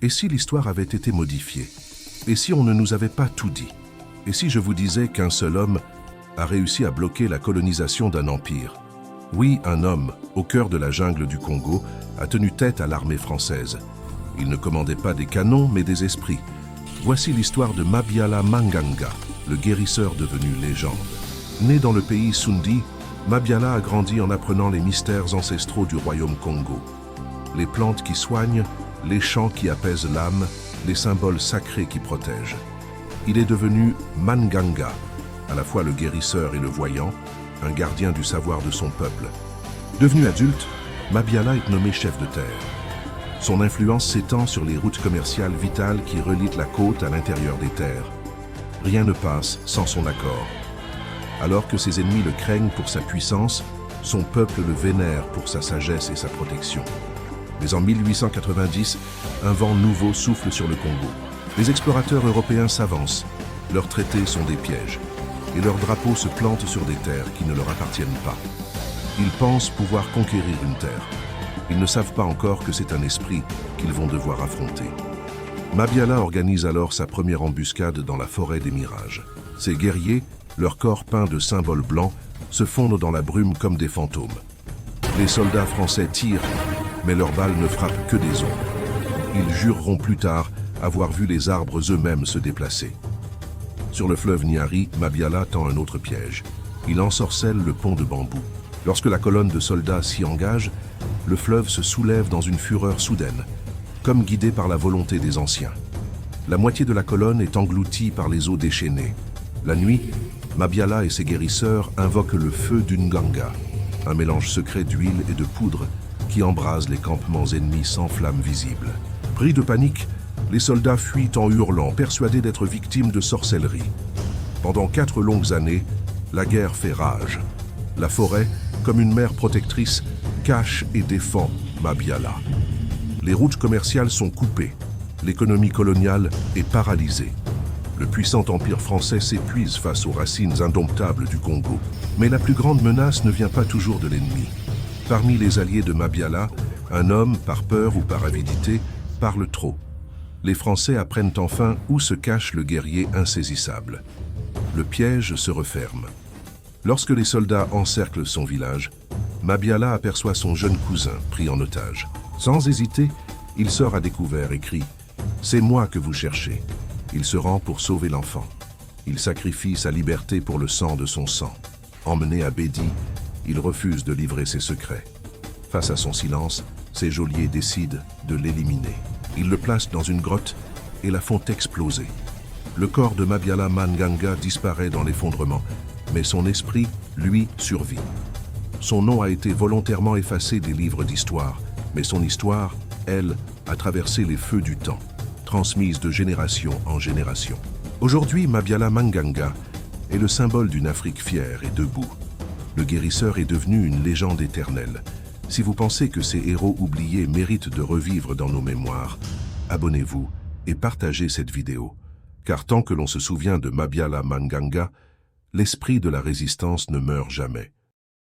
Et si l'histoire avait été modifiée? Et si on ne nous avait pas tout dit? Et si je vous disais qu'un seul homme a réussi à bloquer la colonisation d'un empire? Oui, un homme, au cœur de la jungle du Congo, a tenu tête à l'armée française. Il ne commandait pas des canons, mais des esprits. Voici l'histoire de Mabiala Manganga, le guérisseur devenu légende. Né dans le pays Sundi, Mabiala a grandi en apprenant les mystères ancestraux du royaume Congo. Les plantes qui soignent, les chants qui apaisent l'âme, les symboles sacrés qui protègent. Il est devenu Manganga, à la fois le guérisseur et le voyant, un gardien du savoir de son peuple. Devenu adulte, Mabiala est nommé chef de terre. Son influence s'étend sur les routes commerciales vitales qui relient la côte à l'intérieur des terres. Rien ne passe sans son accord. Alors que ses ennemis le craignent pour sa puissance, son peuple le vénère pour sa sagesse et sa protection. Mais en 1890, un vent nouveau souffle sur le Congo. Les explorateurs européens s'avancent, leurs traités sont des pièges, et leurs drapeaux se plantent sur des terres qui ne leur appartiennent pas. Ils pensent pouvoir conquérir une terre. Ils ne savent pas encore que c'est un esprit qu'ils vont devoir affronter. Mabiala organise alors sa première embuscade dans la forêt des mirages. Ces guerriers, leurs corps peints de symboles blancs, se fondent dans la brume comme des fantômes. Les soldats français tirent, mais leurs balles ne frappent que des ombres. Ils jureront plus tard avoir vu les arbres eux-mêmes se déplacer. Sur le fleuve Nyari, Mabiala tend un autre piège. Il ensorcelle le pont de bambou. Lorsque la colonne de soldats s'y engage, le fleuve se soulève dans une fureur soudaine, comme guidé par la volonté des anciens. La moitié de la colonne est engloutie par les eaux déchaînées. La nuit, Mabiala et ses guérisseurs invoquent le feu d'Unganga, un mélange secret d'huile et de poudre qui embrase les campements ennemis sans flamme visible. Pris de panique, les soldats fuient en hurlant, persuadés d'être victimes de sorcellerie. Pendant 4 longues années, la guerre fait rage. La forêt, comme une mère protectrice, cache et défend Mabiala. Les routes commerciales sont coupées. L'économie coloniale est paralysée. Le puissant empire français s'épuise face aux racines indomptables du Congo. Mais la plus grande menace ne vient pas toujours de l'ennemi. Parmi les alliés de Mabiala, un homme, par peur ou par avidité, parle trop. Les Français apprennent enfin où se cache le guerrier insaisissable. Le piège se referme. Lorsque les soldats encerclent son village, Mabiala aperçoit son jeune cousin pris en otage. Sans hésiter, il sort à découvert et crie « C'est moi que vous cherchez ». Il se rend pour sauver l'enfant. Il sacrifie sa liberté pour le sang de son sang. Emmené à Bédi, il refuse de livrer ses secrets. Face à son silence, ses geôliers décident de l'éliminer. Ils le placent dans une grotte et la font exploser. Le corps de Mabiala Manganga disparaît dans l'effondrement, mais son esprit, lui, survit. Son nom a été volontairement effacé des livres d'histoire, mais son histoire, elle, a traversé les feux du temps, transmise de génération en génération. Aujourd'hui, Mabiala Manganga est le symbole d'une Afrique fière et debout. Le guérisseur est devenu une légende éternelle. Si vous pensez que ces héros oubliés méritent de revivre dans nos mémoires, abonnez-vous et partagez cette vidéo. Car tant que l'on se souvient de Mabiala Manganga, l'esprit de la résistance ne meurt jamais.